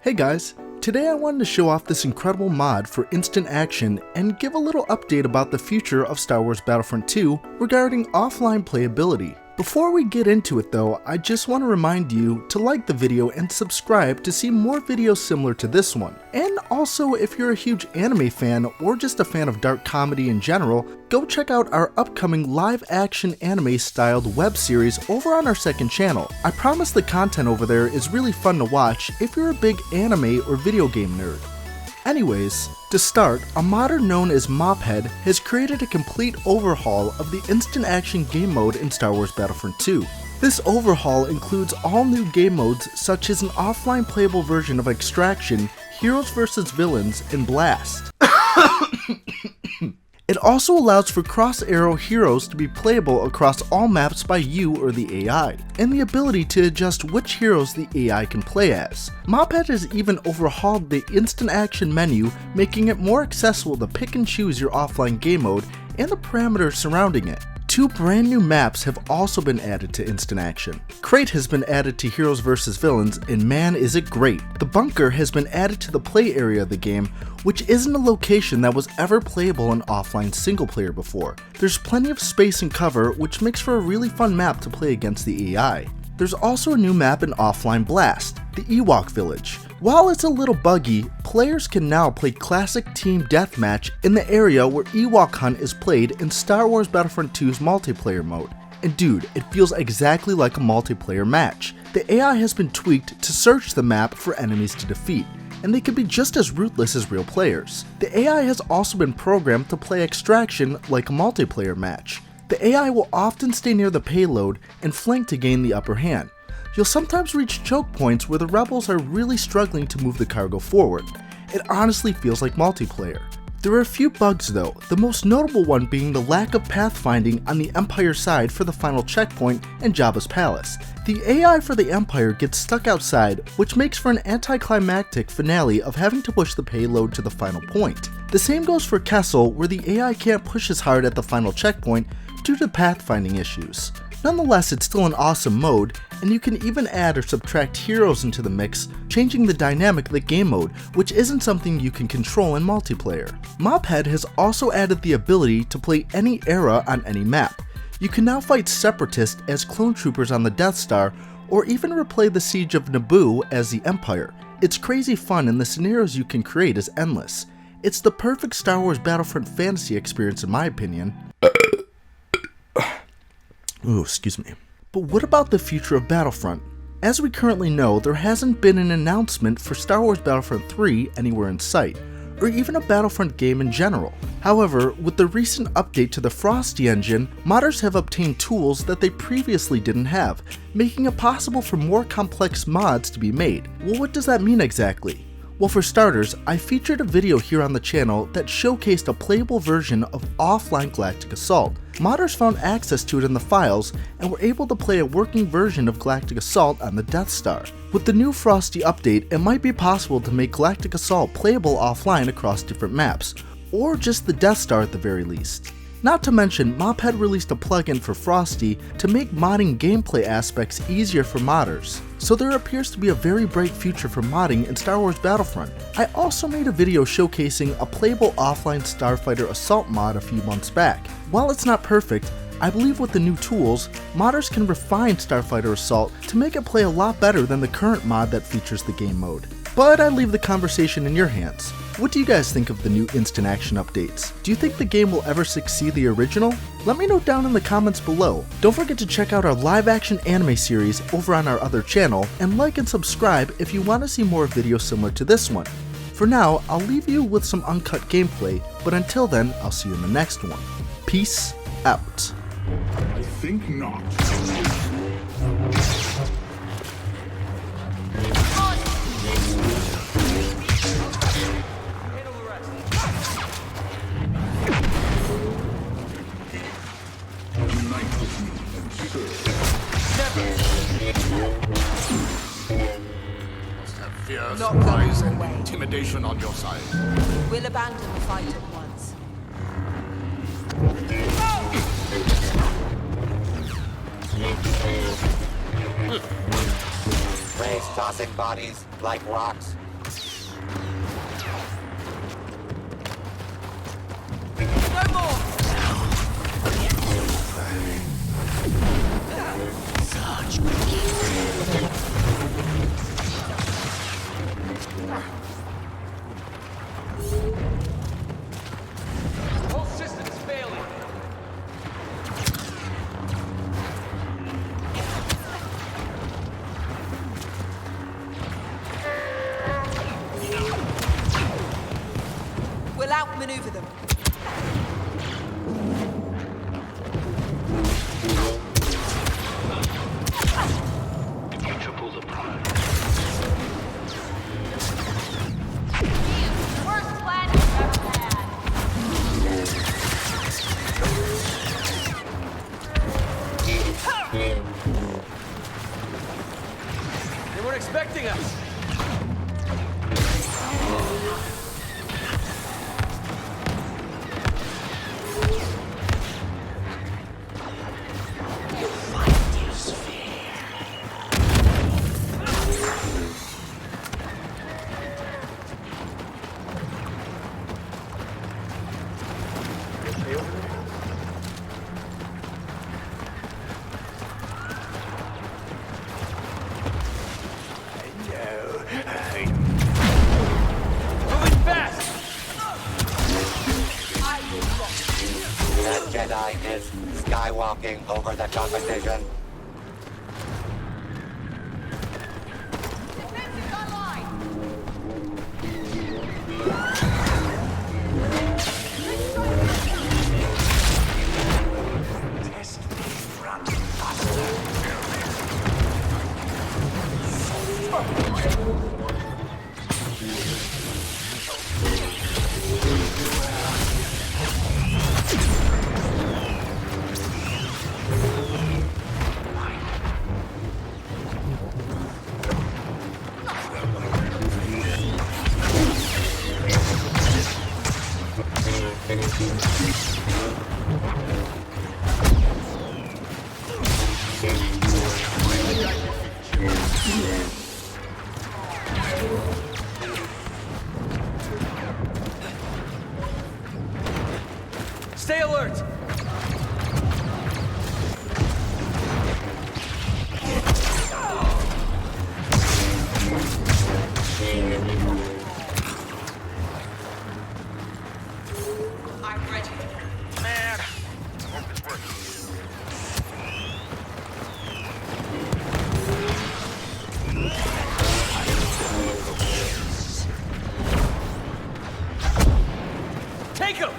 Hey guys, today I wanted to show off this incredible mod for instant action and give a little update about the future of Star Wars Battlefront 2 regarding offline playability. Before we get into it though, I just want to remind you to like the video and subscribe to see more videos similar to this one. And also, if you're a huge anime fan or just a fan of dark comedy in general, go check out our upcoming live action anime styled web series over on our second channel. I promise the content over there is really fun to watch if you're a big anime or video game nerd. Anyways, to start, a modder known as Mophead has created a complete overhaul of the instant action game mode in Star Wars Battlefront 2. This overhaul includes all new game modes such as an offline playable version of Extraction, Heroes vs. Villains, and Blast. It also allows for cross-arrow heroes to be playable across all maps by you or the AI, and the ability to adjust which heroes the AI can play as. Mophead has even overhauled the instant action menu, making it more accessible to pick and choose your offline game mode and the parameters surrounding it. Two brand new maps have also been added to instant action. Crait has been added to Heroes vs. Villains, and man is it great. The bunker has been added to the play area of the game, which isn't a location that was ever playable in offline single player before. There's plenty of space and cover, which makes for a really fun map to play against the AI. There's also a new map in offline Blast, the Ewok Village. While it's a little buggy, players can now play classic team deathmatch in the area where Ewok Hunt is played in Star Wars Battlefront 2's multiplayer mode. And dude, it feels exactly like a multiplayer match. The AI has been tweaked to search the map for enemies to defeat, and they can be just as ruthless as real players. The AI has also been programmed to play Extraction like a multiplayer match. The AI will often stay near the payload and flank to gain the upper hand. You'll sometimes reach choke points where the rebels are really struggling to move the cargo forward. It honestly feels like multiplayer. There are a few bugs though, the most notable one being the lack of pathfinding on the Empire side for the final checkpoint and Jabba's palace. The AI for the Empire gets stuck outside, which makes for an anticlimactic finale of having to push the payload to the final point. The same goes for Kessel, where the AI can't push as hard at the final checkpoint due to pathfinding issues. Nonetheless, it's still an awesome mode, and you can even add or subtract heroes into the mix, changing the dynamic of the game mode, which isn't something you can control in multiplayer. Mophead has also added the ability to play any era on any map. You can now fight Separatists as clone troopers on the Death Star, or even replay the Siege of Naboo as the Empire. It's crazy fun, and the scenarios you can create is endless. It's the perfect Star Wars Battlefront fantasy experience in my opinion. Ooh, excuse me. But what about the future of Battlefront? As we currently know, there hasn't been an announcement for Star Wars Battlefront 3 anywhere in sight, or even a Battlefront game in general. However, with the recent update to the Frosty engine, modders have obtained tools that they previously didn't have, making it possible for more complex mods to be made. Well, what does that mean exactly? Well, for starters, I featured a video here on the channel that showcased a playable version of offline Galactic Assault. Modders found access to it in the files and were able to play a working version of Galactic Assault on the Death Star. With the new Frosty update, it might be possible to make Galactic Assault playable offline across different maps, or just the Death Star at the very least. Not to mention, Mophead released a plugin for Frosty to make modding gameplay aspects easier for modders. So there appears to be a very bright future for modding in Star Wars Battlefront. I also made a video showcasing a playable offline Starfighter Assault mod a few months back. While it's not perfect, I believe with the new tools, modders can refine Starfighter Assault to make it play a lot better than the current mod that features the game mode. But I leave the conversation in your hands. What do you guys think of the new instant action updates? Do you think the game will ever succeed the original? Let me know down in the comments below. Don't forget to check out our live action anime series over on our other channel, and like and subscribe if you want to see more videos similar to this one. For now, I'll leave you with some uncut gameplay, but until then, I'll see you in the next one. Peace out. I think not. Fear, surprise, and intimidation on your side. We'll abandon the fight at once. Rays tossing bodies like rocks. No more! Whole system is failing. We'll outmaneuver them. Triple the prize. Worst plan you've ever had. They weren't expecting us. Moving fast. That Jedi is skywalking over the competition. Defenses online. Test me, run faster. Stay alert. I'm ready. Man, hope this works. Take him.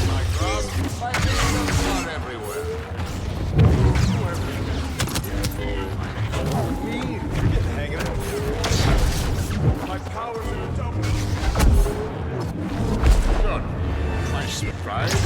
My grasp, my fingers are everywhere. Me? You're getting the hang of it. My powers are double. Good. My surprise.